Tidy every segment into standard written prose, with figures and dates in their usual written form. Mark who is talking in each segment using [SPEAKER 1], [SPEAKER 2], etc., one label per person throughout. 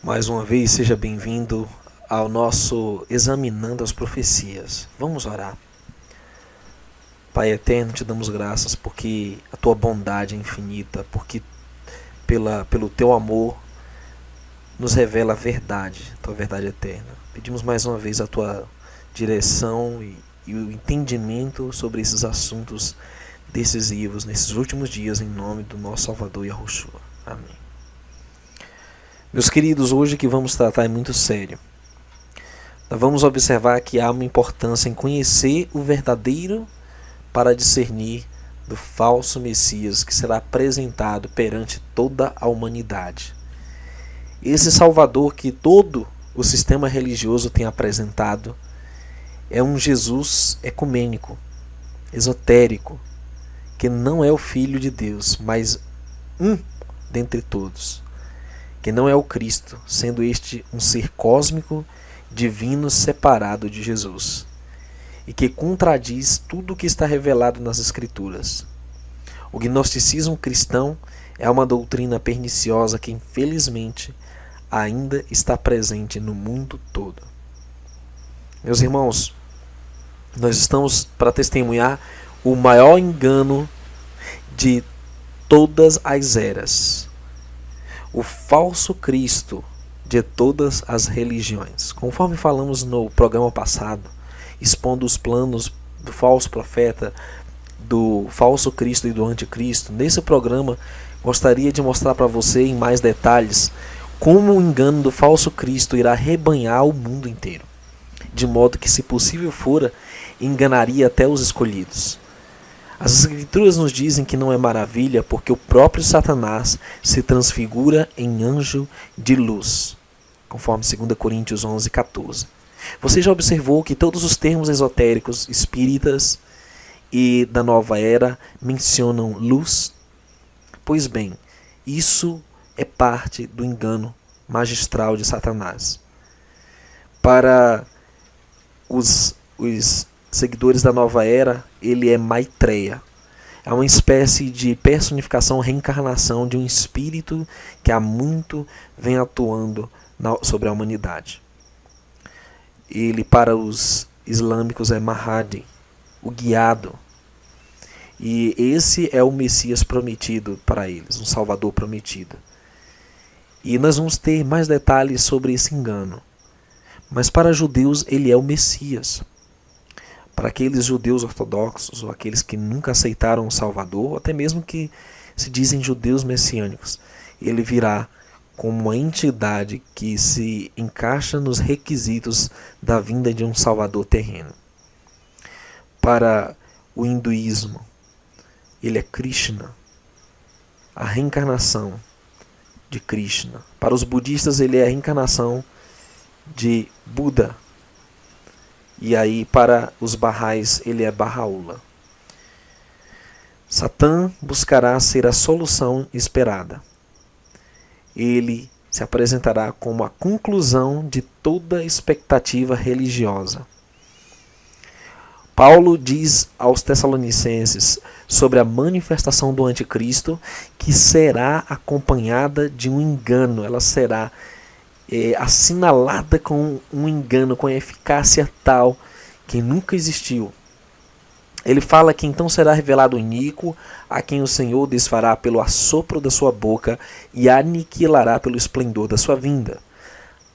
[SPEAKER 1] Mais uma vez, seja bem-vindo ao nosso Examinando as Profecias. Vamos orar. Pai eterno, te damos graças porque a tua bondade é infinita, porque pelo teu amor nos revela a verdade, a tua verdade eterna. Pedimos mais uma vez a tua direção e o entendimento sobre esses assuntos decisivos nesses últimos dias, em nome do nosso Salvador Yahushua. Amém. Meus queridos, hoje o que vamos tratar é muito sério. Nós vamos observar que há uma importância em conhecer o verdadeiro para discernir do falso Messias que será apresentado perante toda a humanidade. Esse Salvador que todo o sistema religioso tem apresentado é um Jesus ecumênico, esotérico, que não é o Filho de Deus, mas um dentre todos, que não é o Cristo, sendo este um ser cósmico, divino, separado de Jesus, e que contradiz tudo o que está revelado nas Escrituras. O gnosticismo cristão é uma doutrina perniciosa que, infelizmente, ainda está presente no mundo todo. Meus irmãos, nós estamos para testemunhar o maior engano de todas as eras, o falso Cristo de todas as religiões. Conforme falamos no programa passado, expondo os planos do falso profeta, do falso Cristo e do anticristo, nesse programa gostaria de mostrar para você em mais detalhes como o engano do falso Cristo irá rebanhar o mundo inteiro, de modo que, se possível fora, enganaria até os escolhidos. As Escrituras nos dizem que não é maravilha porque o próprio Satanás se transfigura em anjo de luz, conforme 2 Coríntios 11:14. Você já observou que todos os termos esotéricos, espíritas e da nova era mencionam luz? Pois bem, isso é parte do engano magistral de Satanás. Para os seguidores da nova era, ele é Maitreya. É uma espécie de personificação, reencarnação de um espírito que há muito vem atuando sobre a humanidade. Ele, para os islâmicos, é Mahdi, o guiado. E esse é o Messias prometido para eles, um Salvador prometido. E nós vamos ter mais detalhes sobre esse engano. Mas para judeus ele é o Messias. Para aqueles judeus ortodoxos, ou aqueles que nunca aceitaram o Salvador, ou até mesmo que se dizem judeus messiânicos, ele virá como uma entidade que se encaixa nos requisitos da vinda de um Salvador terreno. Para o hinduísmo, ele é Krishna, a reencarnação de Krishna. Para os budistas, ele é a reencarnação de Buda. E aí, para os Baha'is, ele é Baha'u'llah. Satã buscará ser a solução esperada. Ele se apresentará como a conclusão de toda expectativa religiosa. Paulo diz aos Tessalonicenses sobre a manifestação do anticristo que será acompanhada de um engano. Ela será assinalada com um engano, com eficácia tal que nunca existiu. Ele fala que então será revelado o iníquo, a quem o Senhor desfará pelo assopro da sua boca e aniquilará pelo esplendor da sua vinda.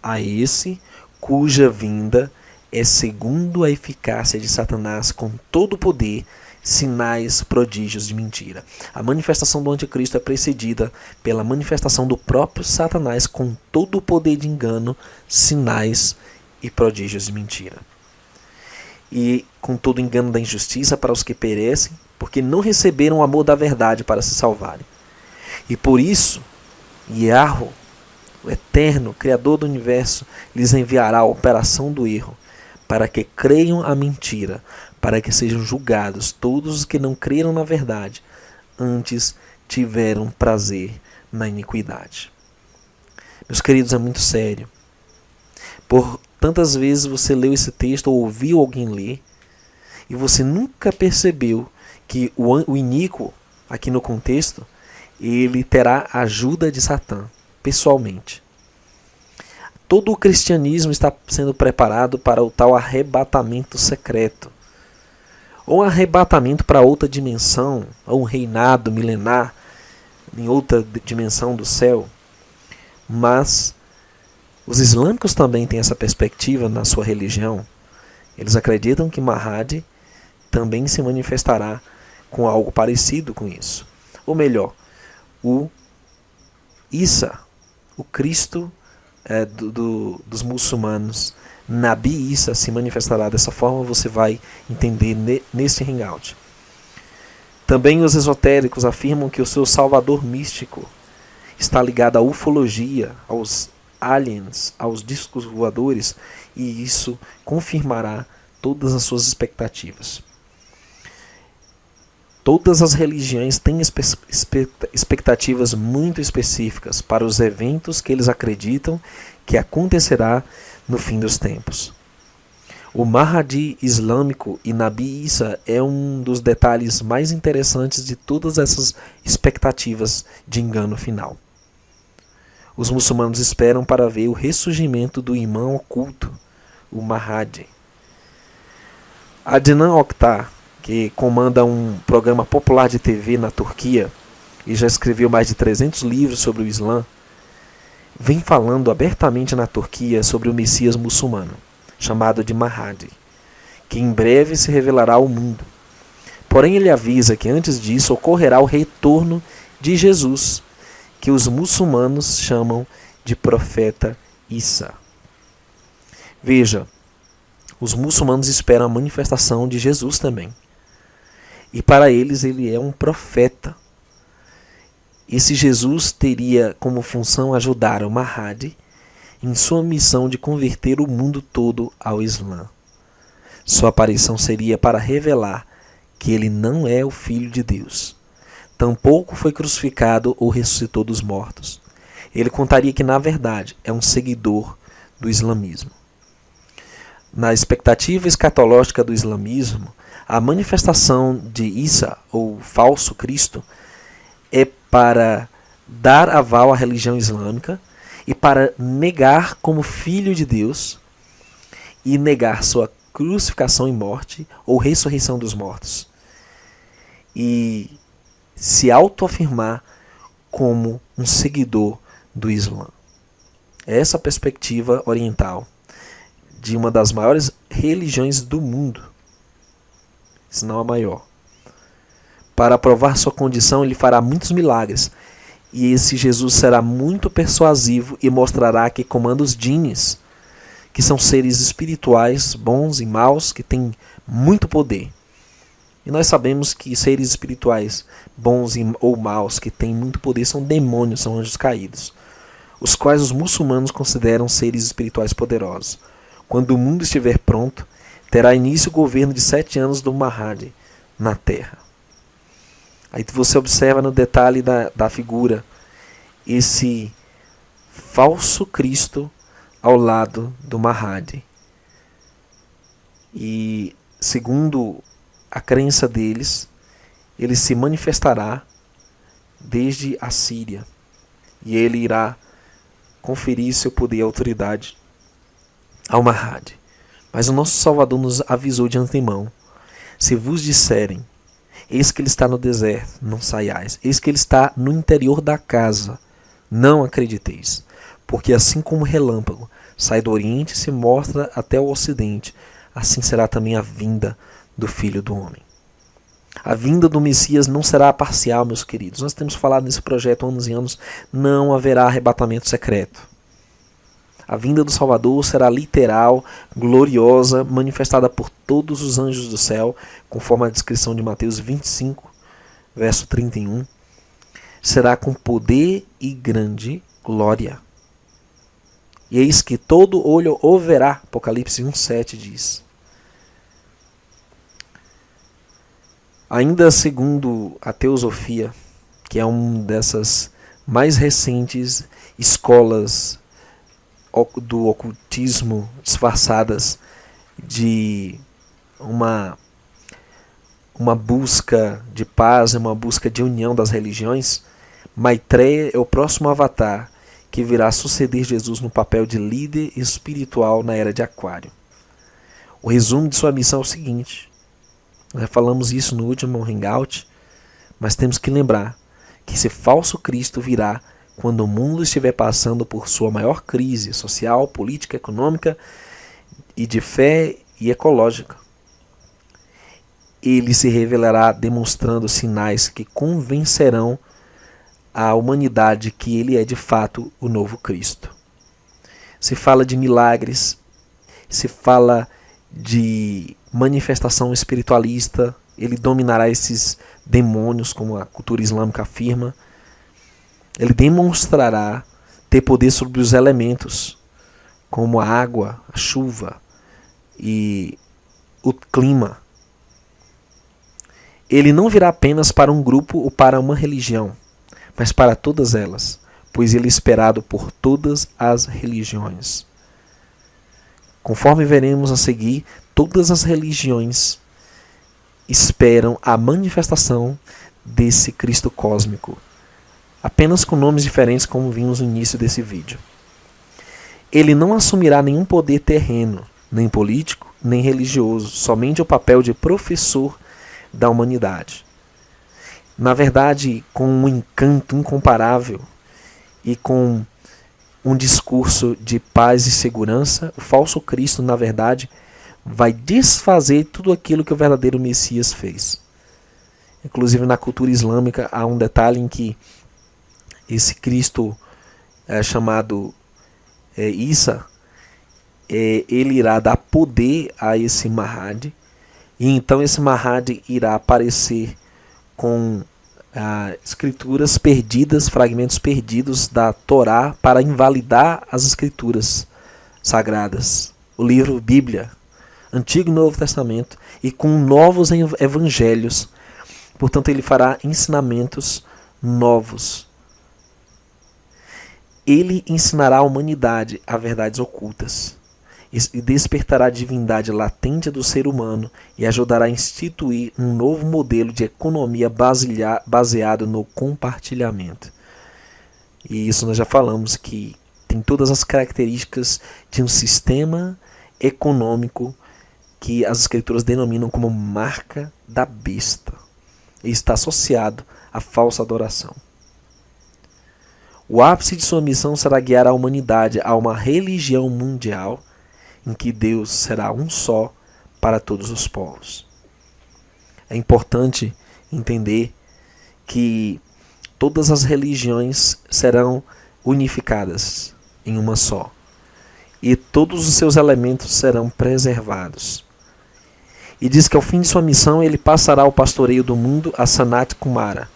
[SPEAKER 1] A esse cuja vinda é segundo a eficácia de Satanás com todo o poder, sinais, prodígios de mentira. A manifestação do anticristo é precedida pela manifestação do próprio Satanás com todo o poder de engano, sinais e prodígios de mentira. E com todo o engano da injustiça para os que perecem, porque não receberam o amor da verdade para se salvarem. E por isso, Yahweh, o eterno Criador do universo, lhes enviará a operação do erro, para que creiam a mentira, para que sejam julgados todos os que não creram na verdade, antes tiveram prazer na iniquidade. Meus queridos, é muito sério. Por tantas vezes você leu esse texto ou ouviu alguém ler, e você nunca percebeu que o iníquo, aqui no contexto, ele terá a ajuda de Satã, pessoalmente. todo o cristianismo está sendo preparado para o tal arrebatamento secreto. Ou um arrebatamento para outra dimensão, ou um reinado milenar em outra dimensão do céu. Mas os islâmicos também têm essa perspectiva na sua religião. Eles acreditam que Mahdi também se manifestará com algo parecido com isso. Ou melhor, o Isa, o Cristo dos muçulmanos, Nabi Isa, se manifestará dessa forma. Você vai entender neste hangout. Também os esotéricos afirmam que o seu salvador místico está ligado à ufologia, aos aliens, aos discos voadores, e isso confirmará todas as suas expectativas. Todas as religiões têm expectativas muito específicas para os eventos que eles acreditam que acontecerá no fim dos tempos. O Mahdi islâmico e Nabi Isa é um dos detalhes mais interessantes de todas essas expectativas de engano final. Os muçulmanos esperam para ver o ressurgimento do imã oculto, o Mahdi. Adnan Oktar, que comanda um programa popular de TV na Turquia e já escreveu mais de 300 livros sobre o Islã, vem falando abertamente na Turquia sobre o Messias muçulmano, chamado de Mahdi, que em breve se revelará ao mundo. Porém, ele avisa que antes disso ocorrerá o retorno de Jesus, que os muçulmanos chamam de profeta Isa. Veja, os muçulmanos esperam a manifestação de Jesus também. E para eles ele é um profeta. Esse Jesus teria como função ajudar o Mahdi em sua missão de converter o mundo todo ao Islã. Sua aparição seria para revelar que ele não é o Filho de Deus. Tampouco foi crucificado ou ressuscitou dos mortos. Ele contaria que, na verdade, é um seguidor do islamismo. Na expectativa escatológica do islamismo, a manifestação de Isa, ou falso Cristo, é para dar aval à religião islâmica e para negar como filho de Deus e negar sua crucificação e morte ou ressurreição dos mortos. E se autoafirmar como um seguidor do Islã. Essa perspectiva oriental de uma das maiores religiões do mundo, se não a maior. Para provar sua condição, ele fará muitos milagres. E esse Jesus será muito persuasivo e mostrará que comanda os djinns, que são seres espirituais, bons e maus, que têm muito poder. E nós sabemos que seres espirituais, bons ou maus, que têm muito poder, são demônios, são anjos caídos, os quais os muçulmanos consideram seres espirituais poderosos. Quando o mundo estiver pronto, terá início o governo de 7 anos do Mahdi na Terra. Aí você observa no detalhe da figura esse falso Cristo ao lado do Mahdi. E segundo a crença deles, ele se manifestará desde a Síria. E ele irá conferir seu poder e autoridade ao Mahdi. Mas o nosso Salvador nos avisou de antemão: se vos disserem, eis que ele está no deserto, não saiais. Eis que ele está no interior da casa, não acrediteis. Porque assim como o relâmpago sai do oriente e se mostra até o ocidente, assim será também a vinda do Filho do Homem. A vinda do Messias não será parcial, meus queridos. Nós temos falado nesse projeto há anos e anos. Não haverá arrebatamento secreto. A vinda do Salvador será literal, gloriosa, manifestada por todos os anjos do céu, conforme a descrição de Mateus 25, verso 31. Será com poder e grande glória. E eis que todo olho o verá, Apocalipse 1,7 diz. Ainda segundo a teosofia, que é uma dessas mais recentes escolas do ocultismo disfarçadas de uma busca de paz, uma busca de união das religiões, Maitreya é o próximo avatar que virá suceder Jesus no papel de líder espiritual na era de Aquário. O resumo de sua missão é o seguinte: já falamos isso no último Hangout, mas temos que lembrar que esse falso Cristo virá quando o mundo estiver passando por sua maior crise social, política, econômica e de fé e ecológica. Ele se revelará demonstrando sinais que convencerão a humanidade que ele é de fato o novo Cristo. Se fala de milagres, se fala de manifestação espiritualista, ele dominará esses demônios, como a cultura islâmica afirma. Ele demonstrará ter poder sobre os elementos, como a água, a chuva e o clima. Ele não virá apenas para um grupo ou para uma religião, mas para todas elas, pois ele é esperado por todas as religiões. Conforme veremos a seguir, todas as religiões esperam a manifestação desse Cristo cósmico, apenas com nomes diferentes, como vimos no início desse vídeo. Ele não assumirá nenhum poder terreno, nem político, nem religioso, somente o papel de professor da humanidade. Na verdade, com um encanto incomparável e com um discurso de paz e segurança, o falso Cristo, na verdade, vai desfazer tudo aquilo que o verdadeiro Messias fez. Inclusive, na cultura islâmica, há um detalhe em que esse Cristo chamado Isa, ele irá dar poder a esse Mahdi, e então esse Mahdi irá aparecer com escrituras perdidas, fragmentos perdidos da Torá, para invalidar as escrituras sagradas, o livro Bíblia, Antigo e Novo Testamento, e com novos evangelhos. Portanto, ele fará ensinamentos novos. Ele ensinará a humanidade a verdades ocultas e despertará a divindade latente do ser humano e ajudará a instituir um novo modelo de economia baseado no compartilhamento. E isso nós já falamos, que tem todas as características de um sistema econômico que as escrituras denominam como marca da besta, e está associado à falsa adoração. O ápice de sua missão será guiar a humanidade a uma religião mundial em que Deus será um só para todos os povos. É importante entender que todas as religiões serão unificadas em uma só, e todos os seus elementos serão preservados. E diz que ao fim de sua missão ele passará o pastoreio do mundo a Sanat Kumara,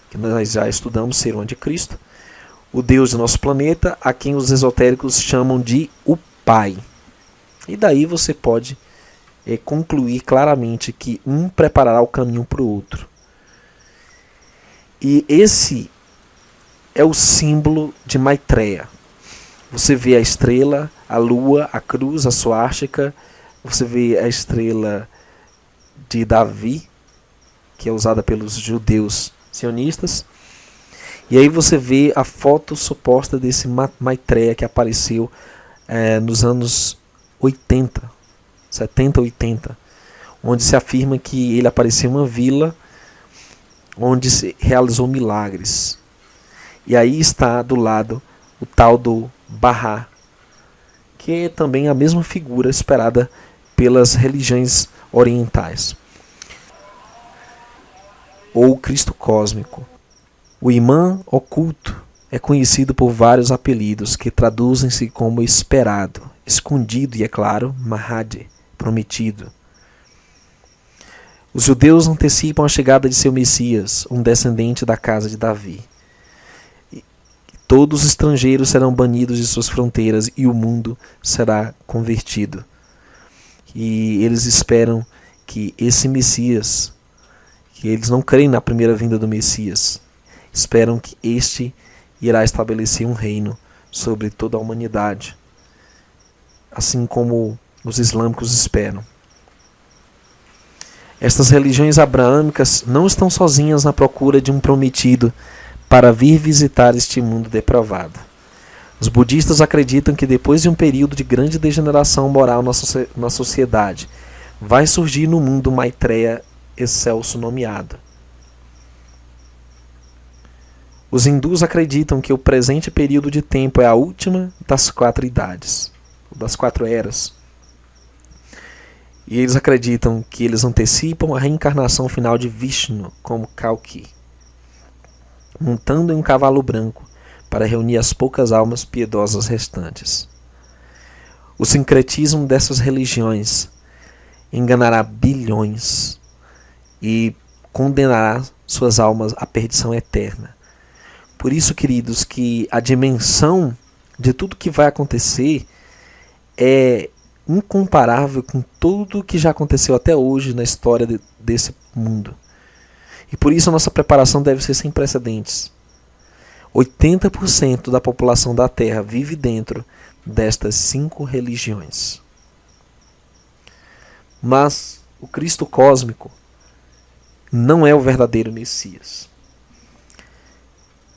[SPEAKER 1] que nós já estudamos ser o anticristo, o Deus do nosso planeta, a quem os esotéricos chamam de o Pai. E daí você pode concluir claramente que um preparará o caminho para o outro. E esse é o símbolo de Maitreya. Você vê a estrela, a lua, a cruz, a suástica, você vê a estrela de Davi, que é usada pelos judeus sionistas. E aí você vê a foto suposta desse Maitreya que apareceu nos anos 70, 80, onde se afirma que ele apareceu em uma vila onde se realizou milagres. E aí está do lado o tal do Baha, que é também a mesma figura esperada pelas religiões orientais, ou Cristo cósmico. O imã oculto é conhecido por vários apelidos que traduzem-se como esperado, escondido e, é claro, Mahdi, prometido. Os judeus antecipam a chegada de seu Messias, um descendente da casa de Davi. Todos os estrangeiros serão banidos de suas fronteiras e o mundo será convertido. E eles esperam que esse Messias, que eles não creem na primeira vinda do Messias, esperam que este irá estabelecer um reino sobre toda a humanidade, assim como os islâmicos esperam. Estas religiões abraâmicas não estão sozinhas na procura de um prometido para vir visitar este mundo depravado. Os budistas acreditam que depois de um período de grande degeneração moral na sociedade, vai surgir no mundo Maitreya excelso nomeado. Os hindus acreditam que o presente período de tempo é a última das 4 idades, das 4 eras. E eles acreditam que eles antecipam a reencarnação final de Vishnu como Kalki, montando em um cavalo branco para reunir as poucas almas piedosas restantes. O sincretismo dessas religiões enganará bilhões e condenará suas almas à perdição eterna. Por isso, queridos, que a dimensão de tudo que vai acontecer é incomparável com tudo que já aconteceu até hoje na história desse mundo. E por isso a nossa preparação deve ser sem precedentes. 80% da população da Terra vive dentro destas 5 religiões. Mas o Cristo cósmico não é o verdadeiro Messias.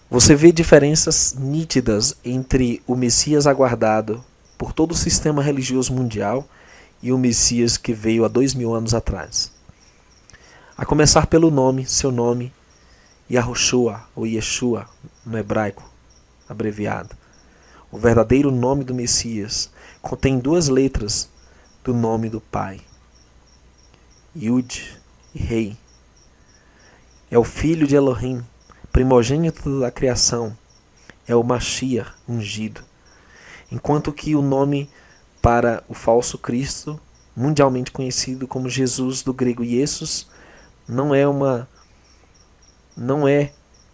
[SPEAKER 1] Você vê diferenças nítidas entre o Messias aguardado por todo o sistema religioso mundial e o Messias que veio há 2000 anos atrás. A começar pelo nome, seu nome, Yahushua ou Yeshua no hebraico, abreviado. O verdadeiro nome do Messias contém 2 letras do nome do Pai, Yud e Rei. É o filho de Elohim, primogênito da criação, é o Mashiach ungido. Enquanto que o nome para o falso Cristo, mundialmente conhecido como Jesus, do grego Jesus, não é um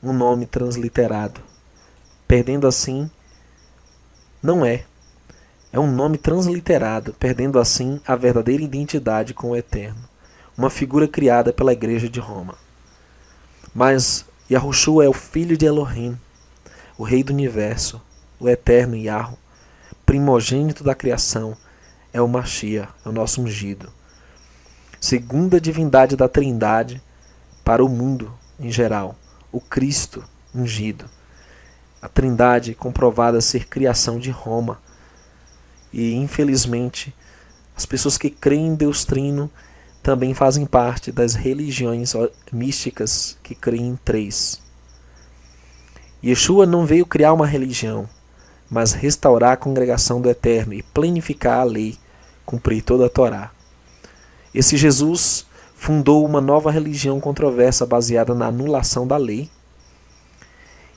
[SPEAKER 1] nome transliterado. Perdendo assim, é um nome transliterado, perdendo assim a verdadeira identidade com o Eterno. Uma figura criada pela Igreja de Roma. Mas Yahushua é o filho de Elohim, o Rei do Universo, o Eterno Yahu, primogênito da criação, é o Mashiach, é o nosso ungido. Segunda divindade da Trindade para o mundo em geral, o Cristo ungido. A Trindade comprovada ser criação de Roma. E infelizmente, as pessoas que creem em Deus Trino também fazem parte das religiões místicas que creem em 3. Yeshua não veio criar uma religião, mas restaurar a congregação do Eterno e planificar a lei, cumprir toda a Torá. Esse Jesus fundou uma nova religião controversa baseada na anulação da lei.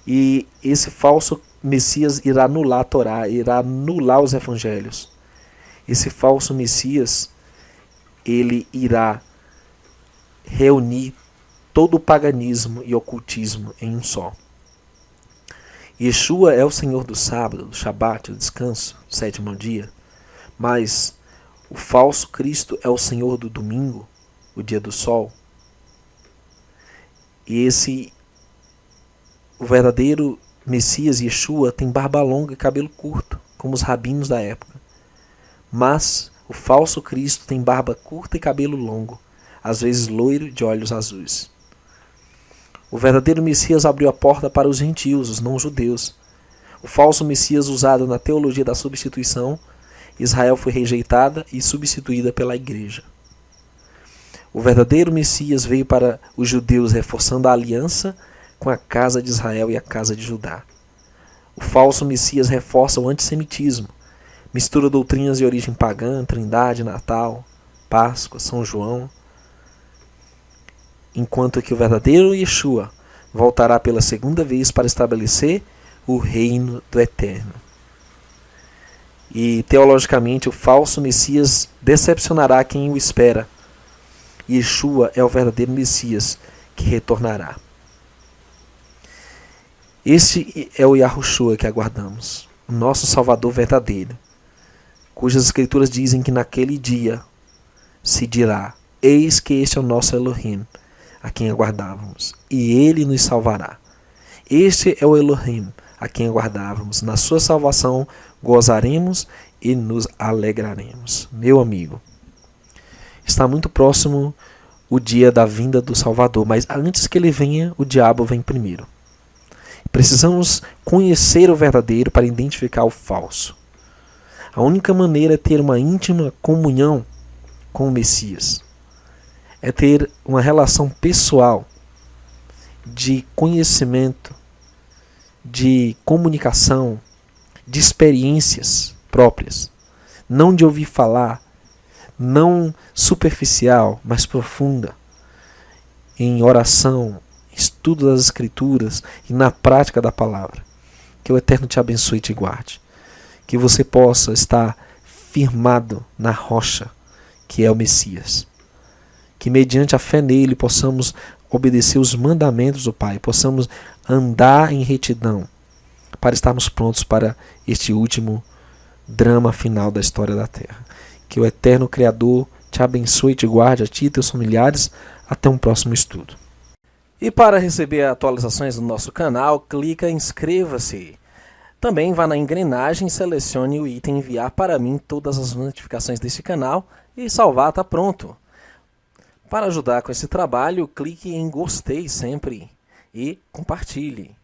[SPEAKER 1] E esse falso Messias irá anular a Torá, irá anular os evangelhos. Esse falso Messias, ele irá reunir todo o paganismo e ocultismo em um só. Yeshua é o Senhor do sábado, do Shabat, do descanso, do 7º dia. Mas o falso Cristo é o Senhor do domingo, o dia do sol. E o verdadeiro Messias, Yeshua, tem barba longa e cabelo curto, como os rabinos da época. Mas o falso Cristo tem barba curta e cabelo longo, às vezes loiro, de olhos azuis. O verdadeiro Messias abriu a porta para os gentios, os não-judeus. O falso Messias, usado na teologia da substituição, Israel foi rejeitada e substituída pela igreja. O verdadeiro Messias veio para os judeus, reforçando a aliança com a casa de Israel e a casa de Judá. O falso Messias reforça o antissemitismo, mistura doutrinas de origem pagã, Trindade, Natal, Páscoa, São João, enquanto que o verdadeiro Yeshua voltará pela 2ª vez para estabelecer o reino do Eterno. E teologicamente o falso Messias decepcionará quem o espera. Yeshua é o verdadeiro Messias que retornará. Este é o Yahushua que aguardamos, o nosso Salvador verdadeiro, cujas escrituras dizem que naquele dia se dirá: eis que este é o nosso Elohim, a quem aguardávamos, e ele nos salvará. Este é o Elohim, a quem aguardávamos. Na sua salvação gozaremos e nos alegraremos. Meu amigo, está muito próximo o dia da vinda do Salvador, mas antes que ele venha, o diabo vem primeiro. Precisamos conhecer o verdadeiro para identificar o falso. A única maneira é ter uma íntima comunhão com o Messias. É ter uma relação pessoal de conhecimento, de comunicação, de experiências próprias. Não de ouvir falar, não superficial, mas profunda, em oração, estudo das Escrituras e na prática da palavra. Que o Eterno te abençoe e te guarde. Que você possa estar firmado na rocha, que é o Messias. Que mediante a fé nele possamos obedecer os mandamentos do Pai, possamos andar em retidão, para estarmos prontos para este último drama final da história da Terra. Que o Eterno Criador te abençoe e te guarde, a ti e teus familiares. Até um próximo estudo. E para receber atualizações do nosso canal, clica em inscreva-se. Também vá na engrenagem e selecione o item enviar para mim todas as notificações deste canal e salvar está pronto. Para ajudar com esse trabalho, clique em gostei sempre e compartilhe.